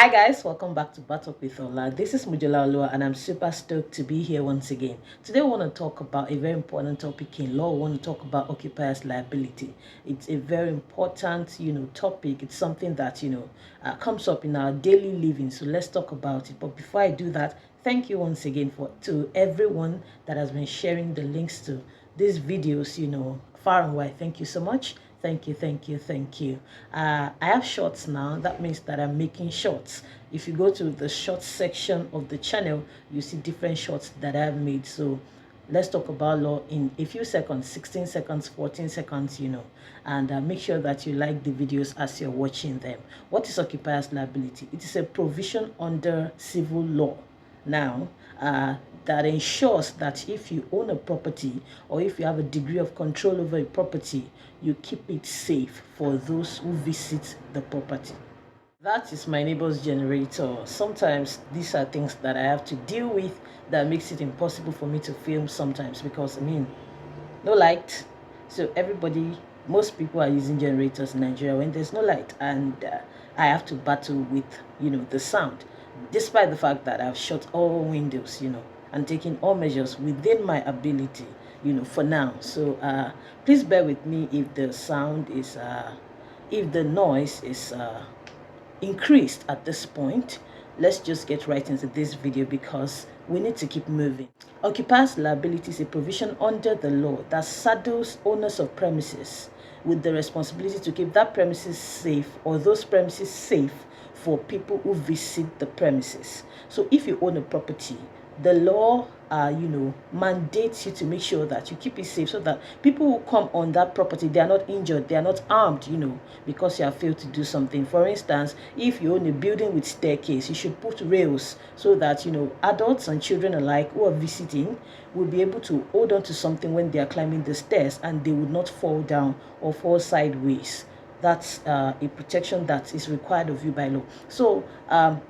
Hi guys, welcome back to Battle with Ola. This is Mujala Olua and I'm super stoked to be here once again. Today we want to talk about a very important topic in law. We want to talk about occupiers liability. It's a very important, topic. It's something that, comes up in our daily living. So let's talk about it. But before I do that, thank you once again to everyone that has been sharing the links to these videos, far and wide. Thank you so much. Thank you, thank you, thank you. I have shorts now. That means that I'm making shorts. If you go to the shorts section of the channel, you see different shorts that I've made. So let's talk about law in a few seconds, 16 seconds, 14 seconds, and make sure that you like the videos as you're watching them. What is occupiers liability? It is a provision under civil law. Now, that ensures that if you own a property or if you have a degree of control over a property, you keep it safe for those who visit the property. That is my neighbor's generator. Sometimes these are things that I have to deal with that makes it impossible for me to film sometimes because, no light. So most people are using generators in Nigeria when there's no light, and I have to battle with, the sound, despite the fact that I've shut all windows, and taking all measures within my ability, for now. So please bear with me if the sound is, if the noise is increased at this point. Let's just get right into this video because we need to keep moving. Occupiers liability is a provision under the law that saddles owners of premises with the responsibility to keep that premises safe or those premises safe for people who visit the premises. So if you own a property, the law mandates you to make sure that you keep it safe so that people who come on that property, they are not injured, they are not harmed, because you have failed to do something. For instance, if you own a building with staircase, you should put rails so that adults and children alike who are visiting will be able to hold on to something when they are climbing the stairs and they would not fall down or fall sideways. That's a protection that is required of you by law. So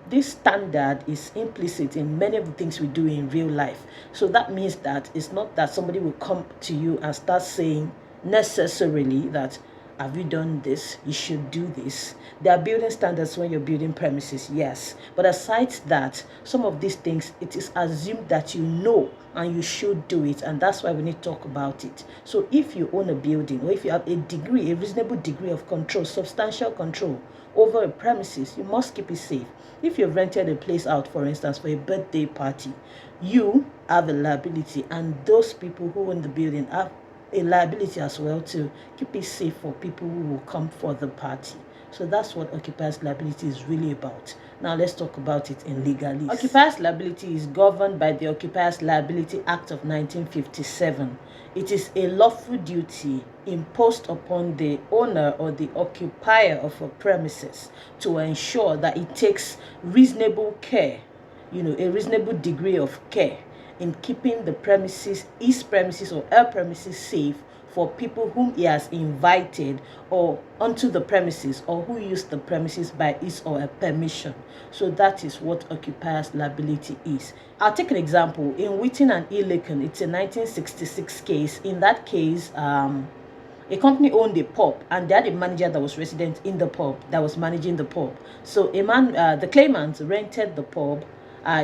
this standard is implicit in many of the things we do in real life. So that means that it's not that somebody will come to you and start saying necessarily that, have you done this? You should do this. There are building standards when you're building premises, yes. But aside that, some of these things, it is assumed that you know and you should do it. And that's why we need to talk about it. So if you own a building or if you have a reasonable degree of control, substantial control over a premises, you must keep it safe. If you've rented a place out, for instance, for a birthday party, you have a liability, and those people who own the building have a liability as well to keep it safe for people who will come for the party. So that's what occupiers liability is really about. Now let's talk about it in legalese. Occupiers liability is governed by the Occupiers Liability Act of 1957. It is a lawful duty imposed upon the owner or the occupier of a premises to ensure that it takes reasonable care, a reasonable degree of care in keeping the premises, his premises or her premises safe for people whom he has invited or onto the premises or who use the premises by his or her permission. So that is what occupiers liability is. I'll take an example. In Wheaton and E Lacon, it's a 1966 case. In that case, a company owned a pub and they had a manager that was resident in the pub that was managing the pub. So the claimant rented the pub.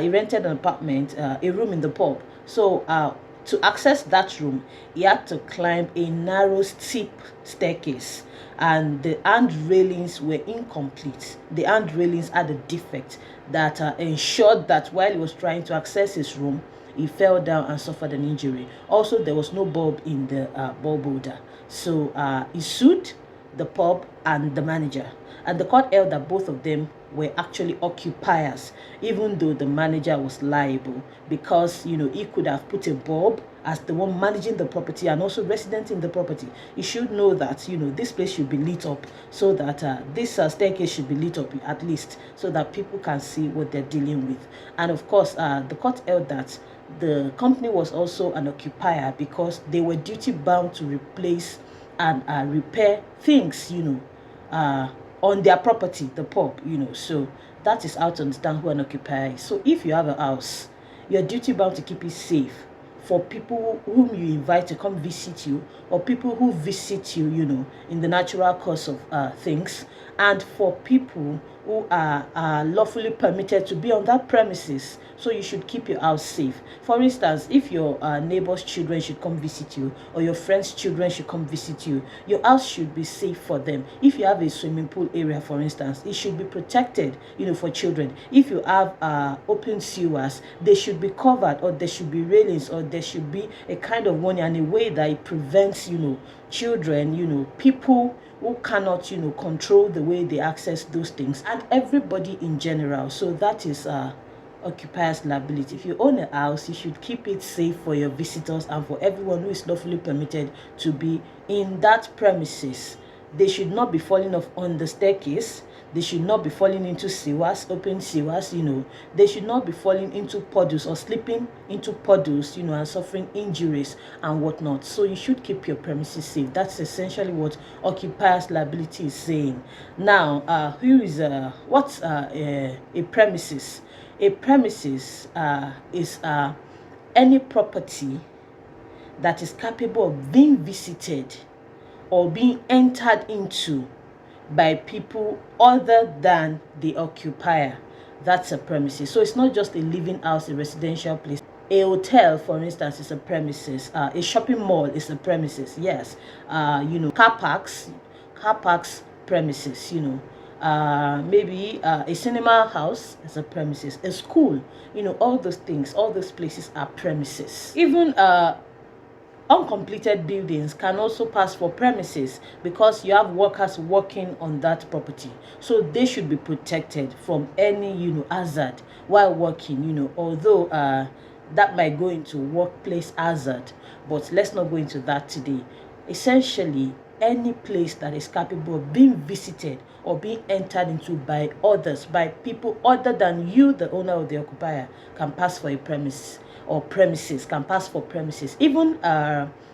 He rented an apartment, a room in the pub. So to access that room, he had to climb a narrow, steep staircase, and the hand railings were incomplete. The hand railings had a defect that ensured that while he was trying to access his room, he fell down and suffered an injury. Also, there was no bulb in the bulb holder. So he sued the pub and the manager, and the court held that both of them were actually occupiers, even though the manager was liable because he could have put a bulb as the one managing the property and also resident in the property. You should know that this place should be lit up, so that this staircase should be lit up at least, so that people can see what they're dealing with. And of course, the court held that the company was also an occupier because they were duty bound to replace and repair things on their property, the pub, So that is how to understand who an occupier is. So if you have a house, you're duty bound to keep it safe for people whom you invite to come visit you, or people who visit you, in the natural course of things, and for people who are lawfully permitted to be on that premises. So you should keep your house safe. For instance, if your neighbor's children should come visit you, or your friend's children should come visit you, your house should be safe for them. If you have a swimming pool area, for instance, it should be protected, for children. If you have open sewers, they should be covered, or there should be railings, or there should be a kind of warning and a way that it prevents, children, people who cannot, control the way they access those things, and everybody in general. So that is occupiers liability. If you own a house, you should keep it safe for your visitors and for everyone who is lawfully permitted to be in that premises. They should not be falling off on the staircase. They should not be falling into sewers, open sewers, They should not be falling into puddles or slipping into puddles, and suffering injuries and whatnot. So you should keep your premises safe. That's essentially what occupiers liability is saying. Now, what's a premises? A premises is any property that is capable of being visited or being entered into by people other than the occupier. That's a premises. So it's not just a living house, a residential place. A hotel, for instance, is a premises. A shopping mall is a premises. Yes. Car parks, premises. Maybe a cinema house is a premises. A school, all those things, all those places are premises. Even uncompleted buildings can also pass for premises, because you have workers working on that property, so they should be protected from any hazard while working, although that might go into workplace hazard, but let's not go into that today. Essentially, any place that is capable of being visited or being entered into by others, by people other than you, the owner of the occupier, can pass for a premise, or premises can pass for premises. Even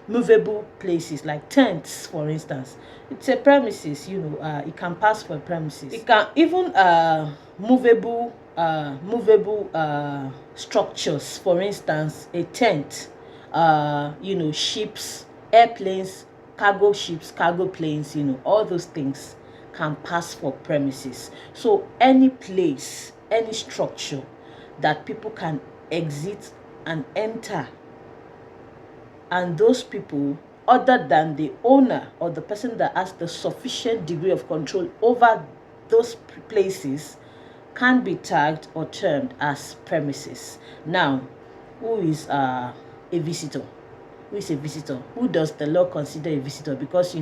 movable places like tents, for instance, it's a premises. It can pass for premises. It can even movable structures, for instance, a tent, ships, airplanes, cargo ships, cargo planes, all those things can pass for premises. So any place, any structure that people can exit and enter, and those people other than the owner or the person that has the sufficient degree of control over those places, can be tagged or termed as premises. Now, who is a visitor? Who is a visitor? Who does the law consider a visitor? Because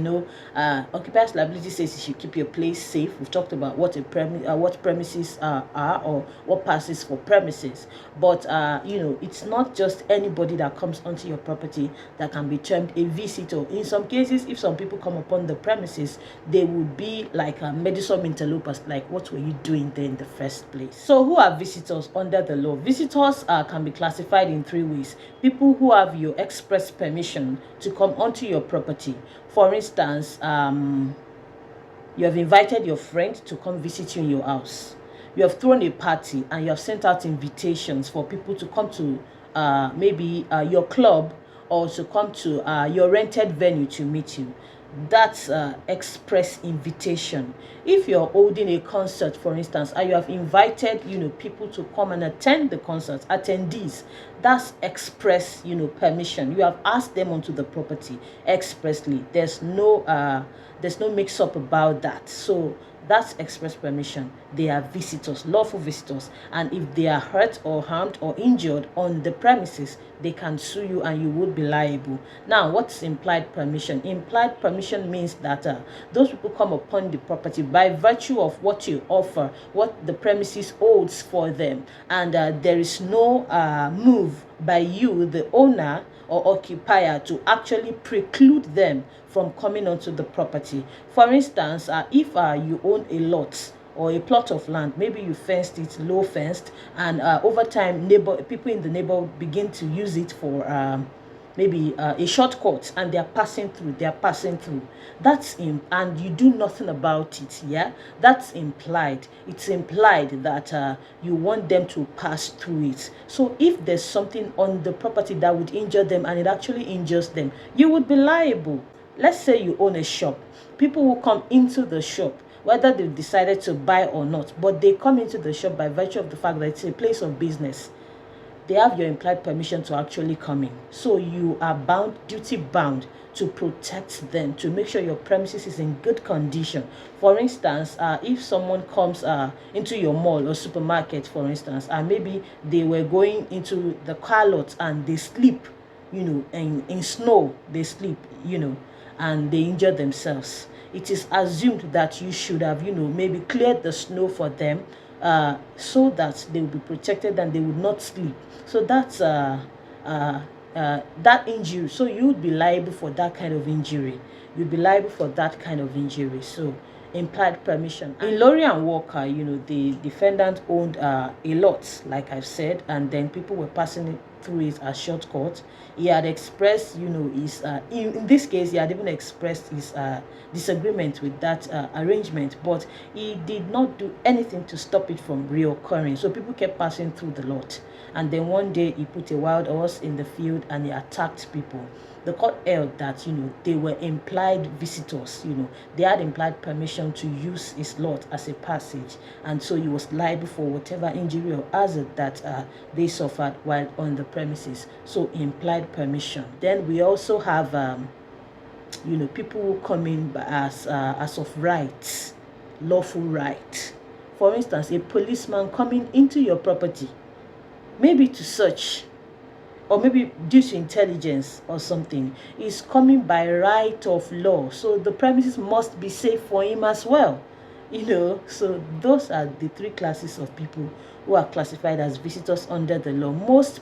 occupiers liability says you should keep your place safe. We've talked about what what premises are, or what passes for premises. But it's not just anybody that comes onto your property that can be termed a visitor. In some cases, if some people come upon the premises, they would be like medium interlopers. Like, what were you doing there in the first place? So who are visitors under the law? Visitors can be classified in 3 ways. People who have your express permission to come onto your property. For instance, you have invited your friend to come visit you in your house. You have thrown a party and you have sent out invitations for people to come to maybe your club, or to come to your rented venue to meet you. That's express invitation. If you're holding a concert, for instance, and you have invited people to come and attend the concert, attendees, that's express permission. You have asked them onto the property expressly. There's no mix up about that. So that's express permission. They are visitors, lawful visitors, and if they are hurt or harmed or injured on the premises, they can sue you and you would be liable. Now, what's implied permission? Implied permission means that those people come upon the property by virtue of what you offer, what the premises holds for them, and there is no move by you, the owner or occupier, to actually preclude them from coming onto the property. For instance, if you own a lot or a plot of land, maybe you fenced it, low fenced, and over time people in the neighborhood begin to use it for maybe a shortcut, and they're passing through, that's and you do nothing about it. That's implied. It's implied that you want them to pass through it. So if there's something on the property that would injure them, and it actually injures them, you would be liable. Let's say you own a shop. People will come into the shop whether they've decided to buy or not, but they come into the shop by virtue of the fact that it's a place of business. They have your implied permission to actually come in. So you are bound, duty bound, to protect them, to make sure your premises is in good condition. For instance, if someone comes into your mall or supermarket, for instance, and maybe they were going into the car lot and they sleep, in snow, they sleep, and they injure themselves. It is assumed that you should have, maybe cleared the snow for them, so that they will be protected and they would not sleep. So that's that injury. So you would be liable for that kind of injury. You'd be liable for that kind of injury. So implied permission. In Lowery and Walker, the defendant owned a lot, like I've said, and then people were passing it through it as shortcut. He had expressed, his in this case, he had even expressed his disagreement with that arrangement, but he did not do anything to stop it from reoccurring. So people kept passing through the lot, and then one day he put a wild horse in the field and he attacked people. The court held that they were implied visitors. They had implied permission to use his lot as a passage, and so he was liable for whatever injury or hazard that they suffered while on the premises. So implied permission. Then we also have people who come in as of rights, lawful right. For instance, a policeman coming into your property, maybe to search, or maybe due to intelligence or something, is coming by right of law. So the premises must be safe for him as well. So those are the three classes of people who are classified as visitors under the law. Most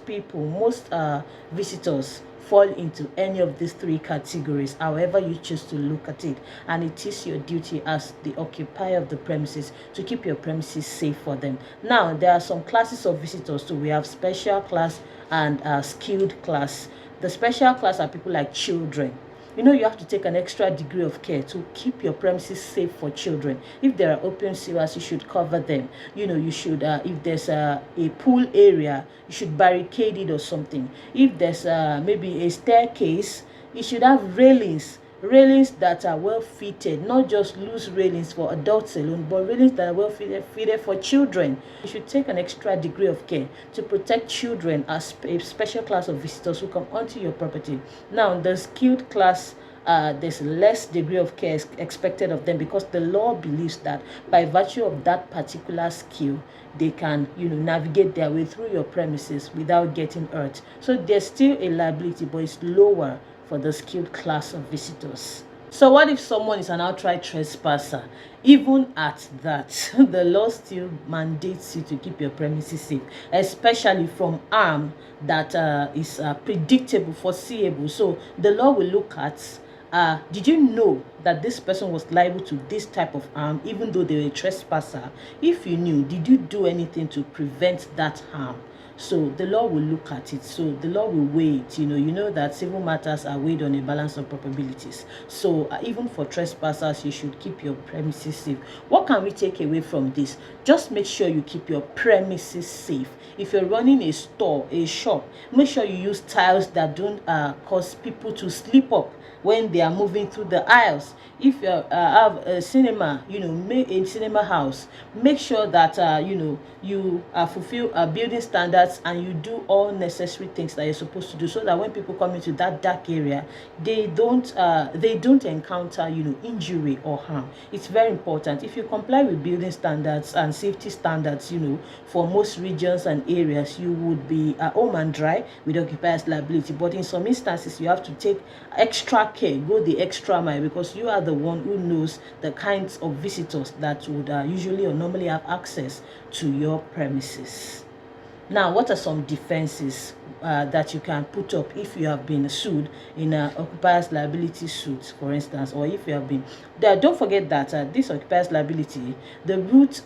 visitors fall into any of these three categories, however you choose to look at it, and it is your duty as the occupier of the premises to keep your premises safe for them. Now, there are some classes of visitors too. We have special class and skilled class. The special class are people like children. You have to take an extra degree of care to keep your premises safe for children. If there are open sewers, you should cover them. You should, if there's a pool area, you should barricade it or something. If there's maybe a staircase, you should have railings that are well fitted, not just loose railings for adults alone, but railings that are well fitted for children. You should take an extra degree of care to protect children as a special class of visitors who come onto your property. Now, the skilled class, there's less degree of care expected of them, because the law believes that by virtue of that particular skill, they can navigate their way through your premises without getting hurt. So there's still a liability, but it's lower for the skilled class of visitors. So what if someone is an outright trespasser? Even at that, the law still mandates you to keep your premises safe, especially from harm that is predictable, foreseeable. So the law will look at, did you know that this person was liable to this type of harm even though they were a trespasser? If you knew, did you do anything to prevent that harm? So the law will look at it. So the law will weigh it. You know that civil matters are weighed on a balance of probabilities. So even for trespassers, you should keep your premises safe. What can we take away from this? Just make sure you keep your premises safe. If you're running a store, a shop, make sure you use tiles that don't cause people to slip up when they are moving through the aisles. If you have a cinema, make a cinema house, make sure that you fulfill building standards and you do all necessary things that you're supposed to do, so that when people come into that dark area, they don't encounter injury or harm. It's very important. If you comply with building standards and safety standards, for most regions and areas, you would be home and dry with occupiers liability. But in some instances, you have to take extra care, go the extra mile, because you are the one who knows the kinds of visitors that would usually or normally have access to your premises. Now, what are some defenses that you can put up if you have been sued in an occupiers liability suit, for instance, or if you have been there? Don't forget that this occupiers liability, the root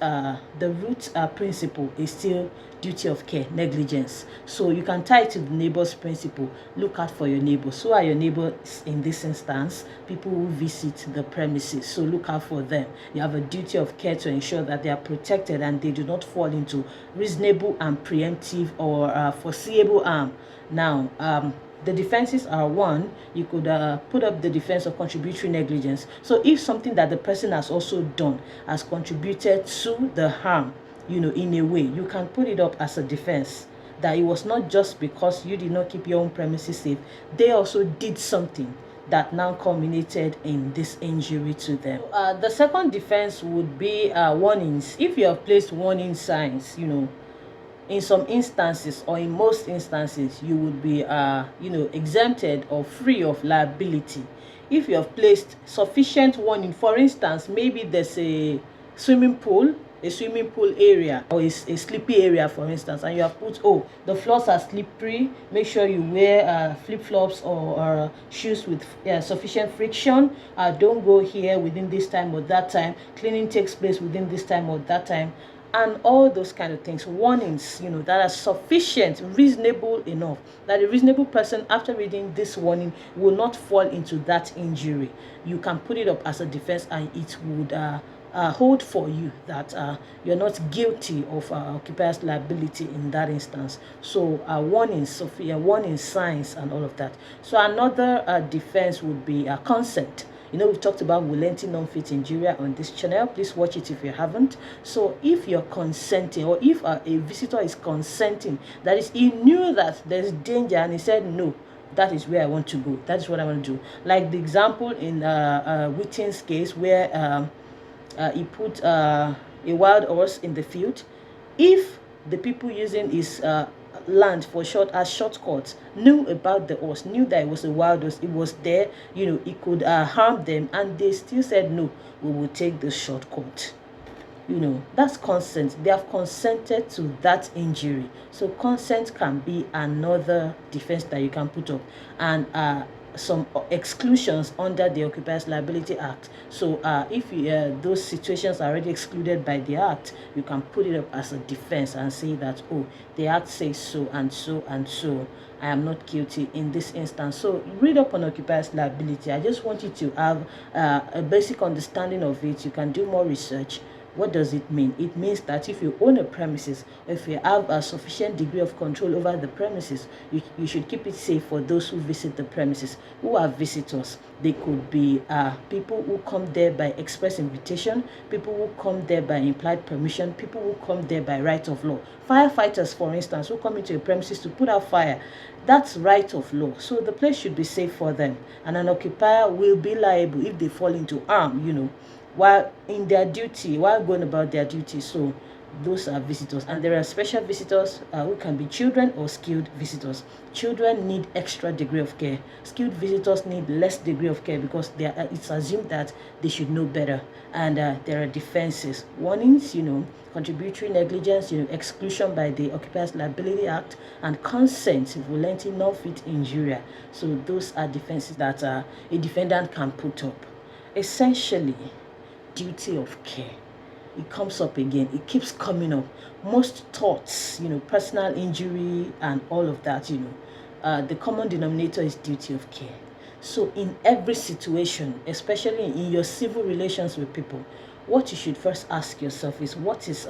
principle is still duty of care, negligence. So you can tie it to the neighbor's principle. Look out for your neighbors. Who are your neighbors in this instance? People who visit the premises. So look out for them. You have a duty of care to ensure that they are protected and they do not fall into reasonable and preemptive or foreseeable harm. Now, The defenses are: one, you could put up the defense of contributory negligence. So if something that the person has also done has contributed to the harm, in a way, you can put it up as a defense, that it was not just because you did not keep your own premises safe, they also did something that now culminated in this injury to them. The second defense would be warnings. If you have placed warning signs, in some instances, or in most instances, you would be exempted or free of liability if you have placed sufficient warning. For instance, maybe there's a swimming pool area, or a slippery area, for instance, and you have put, oh, the floors are slippery, make sure you wear flip-flops or shoes with sufficient friction, don't go here within this time or that time, cleaning takes place within this time or that time, and all those kind of things. Warnings, that are sufficient, reasonable enough, that a reasonable person, after reading this warning, will not fall into that injury. You can put it up as a defense, and it would hold for you that you're not guilty of occupiers liability in that instance. So warnings, warning signs, and all of that. So another defense would be consent. We've talked about relenting non-fit injuria on this channel. Please watch it if you haven't. So if you're consenting, or if a visitor is consenting, that is, he knew that there's danger and he said, no, that is where I want to go, that is what I want to do. Like the example in Witten's case, where he put a wild horse in the field. If the people using his land for shortcuts knew about the horse, knew that it was a wild horse, it was there, it could harm them, and they still said, no, we will take the shortcut. That's consent. They have consented to that injury. So consent can be another defense that you can put up, and some exclusions under the Occupiers Liability Act. So if those situations are already excluded by the Act, you can put it up as a defense and say that, oh, the Act says so and so and so, I am not guilty in this instance. So read up on Occupiers Liability. I just want you to have a basic understanding of it. You can do more research. What does it mean? It means that if you own a premises, if you have a sufficient degree of control over the premises, you should keep it safe for those who visit the premises. Who are visitors? They could be people who come there by express invitation, people who come there by implied permission, people who come there by right of law. Firefighters, for instance, who come into a premises to put out fire. That's right of law. So the place should be safe for them. And an occupier will be liable if they fall into harm, while in their duty, while going about their duty. So those are visitors. And there are special visitors who can be children or skilled visitors. Children need extra degree of care. Skilled visitors need less degree of care, because it's assumed that they should know better. And there are defenses, warnings, contributory negligence, exclusion by the Occupiers Liability Act, and consent, relenting non-fit injuria. So those are defenses that a defendant can put up. Essentially, duty of care. It comes up again. It keeps coming up. Most torts, personal injury and all of that, the common denominator is duty of care. So in every situation, especially in your civil relations with people, what you should first ask yourself is, what is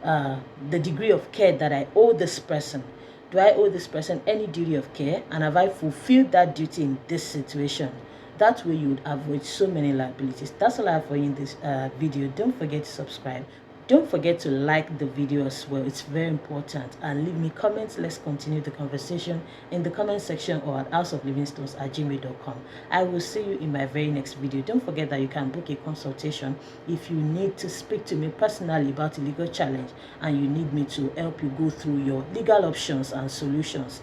the degree of care that I owe this person? Do I owe this person any duty of care? And have I fulfilled that duty in this situation? That way you would avoid so many liabilities. That's all I have for you in this video. Don't forget to subscribe. Don't forget to like the video as well. It's very important. And leave me comments. Let's continue the conversation in the comment section or at houseoflivingstones@gmail.com. I will see you in my very next video. Don't forget that you can book a consultation if you need to speak to me personally about a legal challenge and you need me to help you go through your legal options and solutions,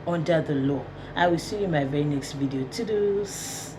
under the law. I will see you in my very next video. Toodles.